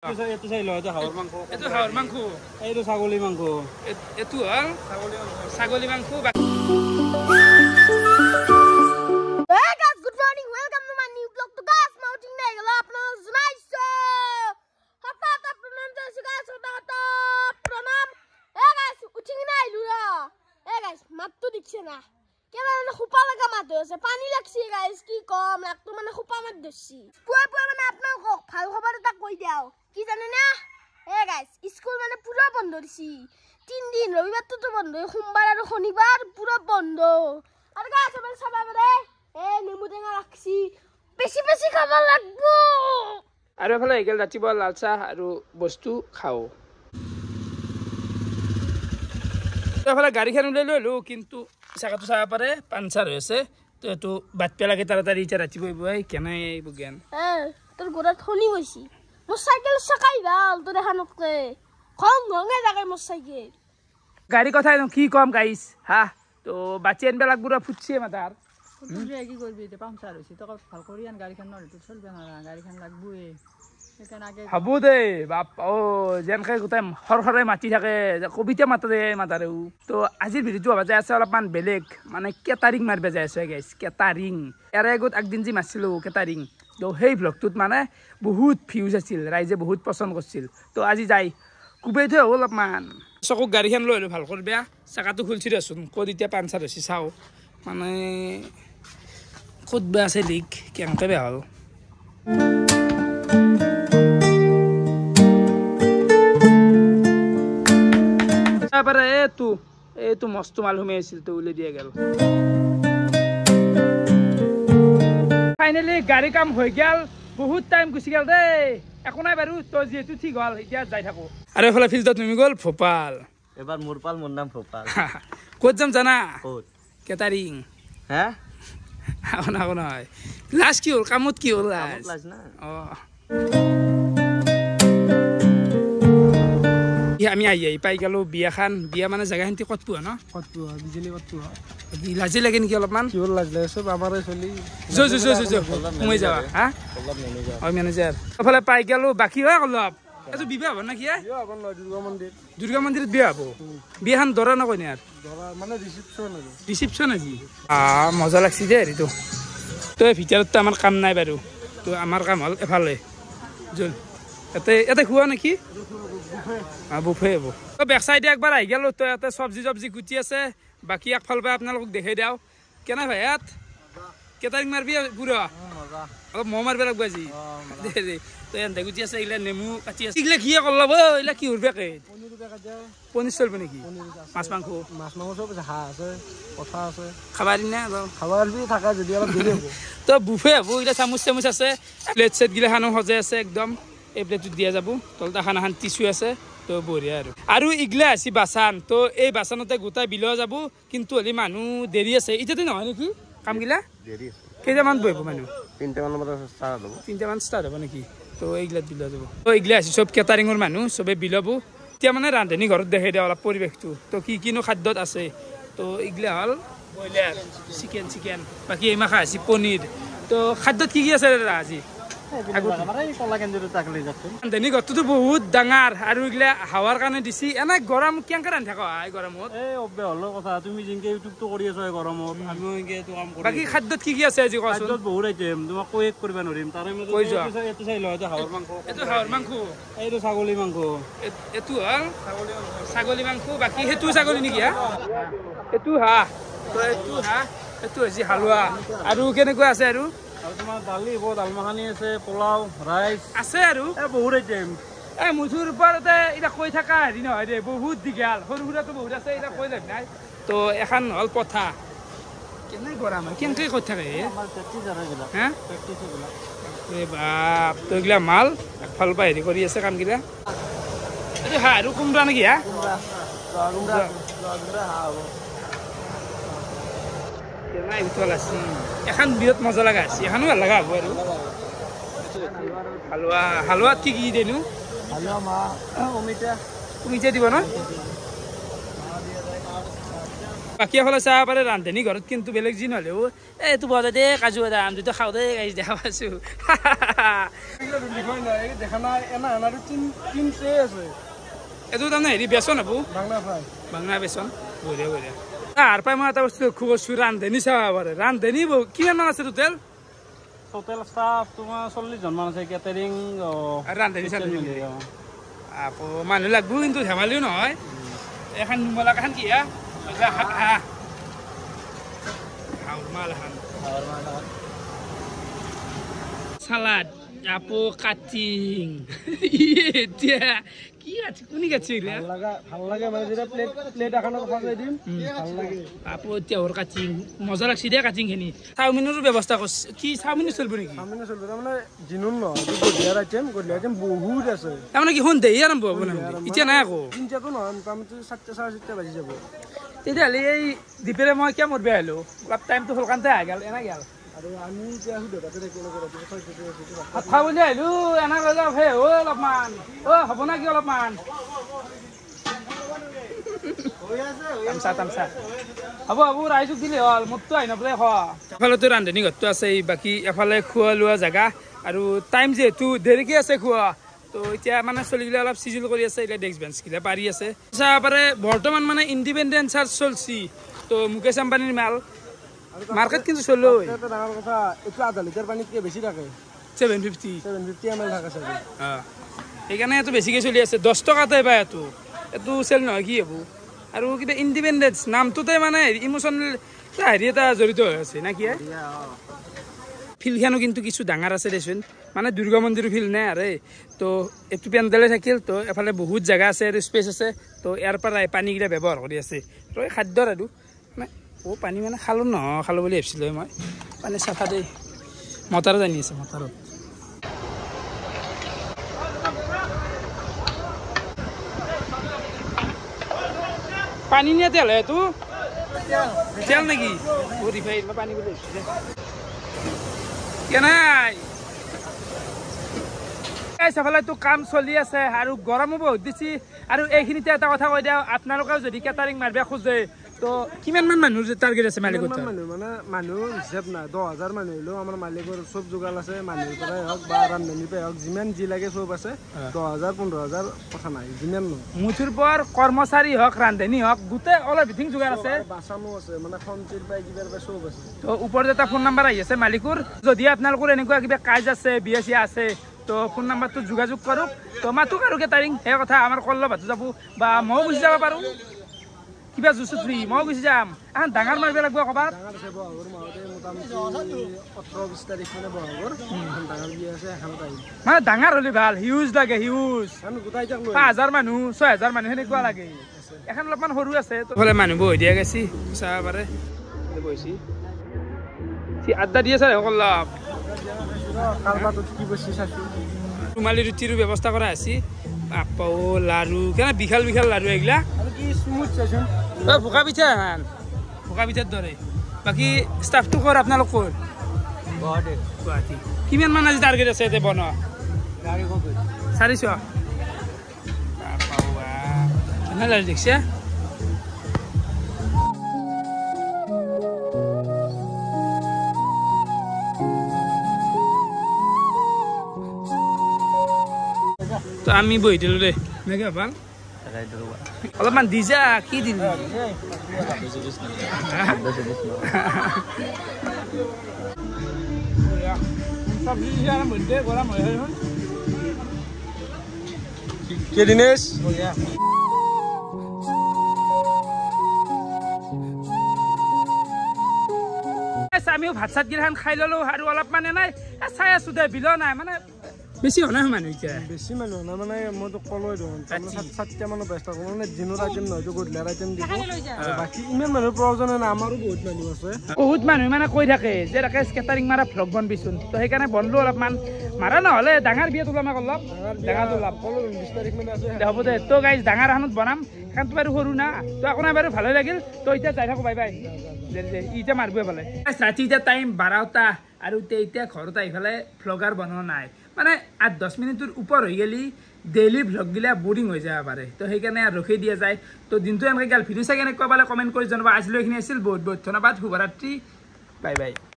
Itu saya loh, itu haur mangko. Itu haur mangko. Itu sagoli mangko. Itu hal sagoli mangko. Hey guys, good morning. Welcome to my new vlog. To guys, mounting na gala apna nice. Hatat apna jai guys, hatat pranam. Hey guys, uthing na ailu ra. Hey guys, matto dikche na. Kela na khupa laga matto ase. Pani lagse guys, ki kom lagto mane khupa mat dosi. Pua mane apna ko bhal khabar eta koi diao. Ki jane na? Hey guys, school mane pura bondo disi. 3 দিন রবিবার তো বন্ধ, সোমবার আর শনিবার পুরো বন্ধ। আর গাছ আমার সবাই নেমু টেঙা রাখছি, বেশি বেশি খাব লাগবো। আৰু এফালে এগেল ৰাতিপুৱা লাল চাহ আৰু বস্তু খাওঁ। এফালে গাড়ীখন উলাই লৈলো, কিন্তু চাকাটো চাব পাৰে পাঞ্চাৰ হৈ আছে। তো এইটো বাদ পেলাকে তাড়াতাড়ি এতিয়া ৰাতিপুৱাই পুৱাই কেনে এইব জ্ঞান। তোৰ গোটা থনি গৈছি, মোৰ চাইকেল চাকাই ভাল তো দেখা নকলে খং খঙে জাগে মোৰ চাইকেল। গাড়ী কথা কি কম গাইছ হা, তো বাচ্চা আনবা লাগব রা ফুটছে মাতার। তুই কি করবি, এটা পাংচার হইছে তো ভাল করি আন গাড়িখান নলে তো চলবে না, গাড়িখান লাগবই। এখানে আগে ভাবো দে বাপ ও যেনকে গোটাই হরহরে মাতি থাকে, কবিতা মাতে মাতারেও। তো আজিৰ ভিডিঅ'টো ভাবা যায় আছে অলপমান বেলেগ, মানে কেটাৰিং মাৰিব যায় আছে গাইছ, কেটাৰিং। ইয়াৰ আগত একদিন যি মাৰিছিলোঁ কেটাৰিং, তো সেই ভ্লগটোত মানে বহুত ভিউজ আছিল, ৰাইজে বহুত পচন্দ কৰিছিল। তো আজি যাই কুবেই থৈ হ'ল অলপমান। চকুক গাড়ীখন লৈ আহিলোঁ ভাল কৰি বেয়া, চাকাটো খুলিছি দেচোন, ক'ত এতিয়া পাঞ্চাৰ হৈছে চাওঁ, মানে ক'ত বেয়া আছে লিক, কেনেকৈ বেয়া হ'ল। তাৰপৰা এইটো মস্ত মাল সোমাই আছিল, তো উলিয়াই দিয়া গেল। ফাইনেলি গাড়ী কাম হৈ গেল, বহুত টাইম গুচি গেল দেই। একো নাই বাৰু, তো যিহেতু ঠিক হ'ল এতিয়া যাই থাকো। আৰু এইফালে ফিল্ডত তুমি গ'ল ভোপাল। এবাৰ মোৰপাল মোৰ নাম ভোপাল। ক'ত যাম জানা? ক'ত? কেটাৰিং। হ্যাঁ? একো নহয়। লাজ কি হ'ল, কামত কি হ'ল লাজ? লাজ না? আমি আহি পাই গেলো বিয়াখান। বিয়া মানে জেগাখিনি ক'ত পোৱা ন? কত পুয়া বিজলি কত পুয়া? লাজে লাগে নেকি অলপমান? কি হল লাজ লাগে সব আমারে চলি। সোমাই যাবা হা? অলপ ম্যানেজার। হয় মেনেজাৰ। এইফালে পাই গেলো, বাকী হয় অলপ। এইটো বিবাহ হ'ব না কি? ইয়া আপন দুর্গা মন্দির। দুৰ্গা মন্দিৰত বিয়া হ'ব? বিয়াখান দৰা নকয় নে? ধৰা মানে ৰিসেপশন আছে। ৰিসেপশন আজি মজা লাগছি দে হেৰিটো। তো ভিতৰততো আমাৰ কাম নাই বাৰু, তো আমাৰ কাম হ'ল এফালে ইয়াতে খোৱা নেকি? বুফে হ'ব। তো বেক চাইডে একবাৰ আহি গেলো, তো ইয়াতে চব্জি গুটি আছে, বাকী একফালৰ পৰা আপোনালোকক দেখাই দিওঁ। কেনে ভাই ইয়াত কেটাৰিং মাৰবি পুৰা? অলপ মহ মাৰিব লাগব আজি দে। তো এনে গুটি আছে, এইগিলা নেমু কাটি আছে, এইগিলা কি কৰলাব, এইগিলা কি উৰবে পনীৰ চলিব নেকি? মাছ মাংস সব আছে, হাঁহ আছে, কথা আছে। খাবা দিম না? খাবার বি থাকা যদি অলপ দেৰি হ'ব। তো বুফে হ'ব, এইগিলা চামুচ আছে, প্লেট চেট গিলাখানো সজাই আছে একদম। এই প্লেটটোত দিয়া যাব, তলত এখন টিচু আছে, তো বঢ়িয়া। আৰু ইগলা আছে বাচান, তো এই বাচানতে গোটাই বিলোৱা যাব, কিন্তু হ'লে মানুহ দেৰি আছে। এতিয়াতো নহয় নেকি কামগিলা? কেইটামান বহিব মানুহ? 3টামান ষ্টাৰ্ট হ'ব নেকি? তো এইগিলাত বিলোৱা যাব। তো এইগিলা আছে চব কেটাৰিঙৰ মানুহ, চবে বিলাব। এতিয়া মানে ৰান্ধনি ঘৰত দেখাই দিয়া অলপ পৰিৱেশটো, তো কিনো খাদ্যত আছে। তো এইগিলা হ'ল ব্ৰইলাৰ, চিকেন, বাকী এই মাখা আছে পনীৰ। তো খাদ্যত কি আছে দাদা আজি? ৰান্ধনি ঘৰটোতো বহুত ডাঙৰ, আৰু এইগিলা হাৱাৰ কাৰণে দিছি। এনে গৰম কেনেকৈ ৰান্ধি থাকা এই গৰমত? কথা তুমি যেনেকে ইউটিউবটো কৰি আছো এই গৰমত, আমিও এনেকে এইটো কাম কৰি। বাকী খাদ্যত কি আছে আজি কোৱাচোন? খাদ্যত বহুত আইটেম, তোমাক কৈ কৰিব নোৱাৰিম। তাৰে মাজত কৈ যোৱা। এইটো চাই লওঁ, এইটো হাঁহৰ মাংস। এইটো হাঁহৰ মাংস, এইটো ছাগলী মাংস। এইটো হ'ল ছাগলী মাংস, বাকী সেইটো ছাগলী নেকি? হা, এইটো হাঁহ, তো এইটো হাঁহ, এইটো হৈছে হালোৱা। আৰু কেনেকুৱা আছে? আৰু তোমাৰ দালি হ'ব, দাল মাখানি আছে, পোলাও, ৰাইচ আছে, আৰু বহুত আইটেম। এই মুঠুৰ ওপৰতে এতিয়া কৈ থকা হেৰি নহয় দে, বহুত দীঘল, সৰু সুৰাটো বহুত আছে, এতিয়া কৈ লাভ নাই। তো এখন হ'ল পঠা। কেনে গৰম হয়, কেনেকৈ কৈ থাকে হা? এই বাপ, তো এইগিলা মাল একফালৰ পৰা হেৰি কৰি আছে কামগিলা। এইটো হাঁহ আৰু কোমৰা নেকি? হা, এখন বিৰাট মজা লগা আছে, এখনো ভাল লগা হ'ব। আৰু হালোৱাত কি দেনো? অমিতা দিব ন? বাকী এফালে চাব পাৰে ৰান্ধনী ঘৰত কিন্তু বেলেগ যি নহ'লেও এইটো বজাই দে কাজু বাদাম যিটো খাওঁ দে গাইজ দেখা পাইছোঁ দেখা নাই এনা আৰু তিনটে আছে এইটো তাৰমানে হেৰি বেচন হ'ব বাংলা ফ্ৰাই বাংলা বেচন বঢ়িয়া বঢ়িয়া তাৰ পৰাই মই এটা বস্তু লক্ষ্য কৰিছোঁ ৰান্ধনী চাব পাৰে ৰান্ধনী কিমান মান আছে টোটেল টোটেল ষ্টাফ তোমাৰ 40 জন মান আছে কেটাৰিং আৰু ৰান্ধনী আকৌ মানুহ লাগব কিন্তু ধেমালিও নহয় এখন নুমলা এখন কি সালাদ আপো কাটিং এতিয়া কি আছে কোনি কাটি ভাল লাগে মানে যেটা প্লেট এখনত সজাই দিম ভাল লাগে আপো এতিয়া ওর কাটিং মজা লাগছে দে কাটিং খিনি চাওমিনৰ ব্যৱস্থা কৰছ কি চাওমিন চলব নেকি সামনে চলবে তাৰমানে জিনুন ন গধীয়া আইটেম বহুত আছে তাৰমানে কি সন্ধিয়া আৰম্ভ হ'ব না এতিয়া নাই আকৌ তিনটাতো নহয় মোটামুটি 7:30 বাজি যাব তেতিয়াহ'লে এই দীপেৰে মই কিয় মৰবে আহিলো অলপ টাইমটো সোনকালতে আহি গ'ল এনে গ'ল আৰু আমি এতিয়া সুধা তাতে ভাত খাব বুলি আহিলো এনে লৈ যাওঁ হে অলপমান হ'ব না কি অলপমান তামচা হ'ব ৰাইজক দিলে হ'ল মোৰতো আহি নপৰে এফালেতো ৰান্ধনী ঘৰটো আছে বাকী এফালে খোৱা লোৱা জেগা আৰু টাইম যিহেতু দেৰিকৈ আছে খোৱা তো এতিয়া মানে চলিগিলা অলপ চিজিল কৰি আছে এতিয়া ডেস্ক বেঞ্চগিলা পাৰি আছে চাব পাৰে বৰ্তমান মানে ইণ্ডিপেণ্ডেন্ট চাৰ্জ চলছি তো মুকেশ আম্বানীৰ মাল মাৰ্কেট কিন্তু চলো ডাঙৰ কথা এইটো আধা লিটাৰ পানীতকৈ বেছি থাকে 750 ml থাকে চাগে সেইকাৰণে এইটো বেছিকৈ চলি আছে 10 টকাতে পায় এইটো চেল নহয় কি হ'ব আৰু কিবা ইণ্ডিপেণ্ডেন্স নামটোতে মানে ইমোচনেল হেৰি এটা জড়িত হৈ আছে না কি ফিল্ডখনো কিন্তু কিছু ডাঙৰ আছে দেচোন মানে দুৰ্গা মন্দিৰৰ ফিল্ড নাই আৰে তো এইটো পেণ্ডেলে থাকিল তো এফালে বহুত জেগা আছে আৰু স্পেচ আছে তো ইয়াৰ পৰাই পানীকেইটা ব্যৱহাৰ কৰি আছে তো এই খাদ্যৰ আৰু মানে পানী মানে খালোঁ নহয় খালোঁ বুলি ভাবিছিলোঁ মই পানী চাফা দেই মটাৰত আনি আছে মটাৰত পানী নিয়ে তেল এইটো তেল নেকি ৰিফাইন মই পানী বুলি ভাবিছোঁ কেনাই চাফালেতো কাম চলি আছে আৰু গৰমো বহুত দিছি আৰু এইখিনিতে এটা কথা কৈ দিওঁ আপোনালোকেও যদি কেটাৰিং মাৰিব খোজে তো কিমান মান মানুহৰ টাৰ্গেট আছে মালিকৰ মানে মানুহ হিচাপ নাই 10,000 মানুহ হলেও আমাৰ মালিকৰ চব যোগাল আছে মানুহৰ পৰাই হওক বা ৰান্ধনীৰ পৰাই হওক যিমান যি লাগে চব আছে 10,000 15,000 কথা নাই যিমান মুঠৰ পৰ কৰ্মচাৰী হওক ৰান্ধনী হওক গোটেই অল এভৰিথিং যোগাৰ আছে বাছানো আছে মানে খন্তিৰ পাই কিবাৰ পাই চব আছে তো ওপৰত এটা ফোন নাম্বাৰ আহি আছে মালিকৰ যদি আপোনালোকৰ এনেকুৱা কিবা কাজ আছে বিয়া চিয়া আছে তো ফোন নাম্বাৰটো যোগাযোগ কৰক তো মাতোক আৰু কেটাৰিং সেই কথা আমাৰ কল্ল ভাতো যাব বা ময়ো গুচি যাব পাৰোঁ কিবা জুচু ফ্ৰী মই গুচি যাম এখন ডাঙৰ মাৰিব লাগিব ক'ৰবাত ডাঙৰ আছে বহাগৰ মাহতে মোটামুটি 18-20 তাৰিখ মানে বহাগৰ ডাঙৰ বিয়া আছে এখন টাইম মানে ডাঙৰ হ'লে ভাল হিউজ লাগে হিউজ গোটাই যাক 5,000 মানুহ 6,000 মানুহ সেনেকুৱা লাগে এখন অলপমান সৰু আছে তোফালে মানুহ বহি দিয়া গৈছি চাব পাৰে বহিছি আড্ডা দি আছে অলপ কালবাটোত কি বস্তু চাইছোঁ ৰুমালী ৰুটিৰো ব্যৱস্থা কৰা আছে পাপাও লাৰু কেনে বিশাল বিশাল লাৰু এইগিলা আৰু কি স্মুথ চাইছোন ভোকা পিঠা ভোকা পিঠাৰ দৰে বাকী ষ্টাফটো ক'ৰ আপোনালোক ক'ৰ গুৱাহাটী কিমান মান আজি টাৰ্গেট আছে ইয়াতে বনোৱা 400 কেনে লাৰু দেখিছে তো আমি বহি দিলোঁ দেই এনেকৈ ভাল অলপমান দি যা কি দিলি কে দিনেশ আমিও ভাত চাত গিলাখান খাই ললোঁ আৰু অলপমান নাই চাই আছোঁ দে বিল নাই মানে বেছি হোৱা নাই মানুহ এতিয়া বেছি মানুহ না মানে মইতো কলোই দেখোন 7-8টা মানৰ ব্যৱস্থা কৰোঁ মানে দিনৰ আইটেম নহয় গধূলিৰ আইটেম দিব বাকী ইমান মানুহৰ প্ৰয়োজন নাই আমাৰো বহুত মানুহ আছে বহুত মানুহ মানে কৈ থাকে যে তাকে কেটাৰিং মাৰা ভ্লগ বনবিচোন তো সেইকাৰণে বনলো অলপমান মাৰা নহ'লে ডাঙৰ বিয়াত ওলাম অলপ ডাঙৰ ওলাম 20 তাৰিখ মানে আছে হ'ব দে তো গাইজ ডাঙৰ এখনত বনাম সেইখনতো বাৰু সৰু না তো আপোনাৰ বাৰু ভালে লাগিল তো এতিয়া যাই থাকোঁ বাই বাই এতিয়া মাৰিবই পালে ৰাতি এতিয়া টাইম 12টা আৰু এতিয়া ঘৰত আহি পেলাই ভ্লগাৰ বনোৱা নাই মানে 8-10 মিনিটৰ ওপৰ হৈ গেলি ডেইলি ভ্লগগিলা বৰিং হৈ যাব পাৰে তো সেইকাৰণে ৰখি দিয়া যায় তো দিনটো এনেকৈ গেল ভিডিঅ' চাই কেনেকুৱা পালে কমেণ্ট কৰি জনাবা আজিলৈ এইখিনি আছিল বহুত বহুত ধন্যবাদ শুভৰাত্ৰি বাই বাই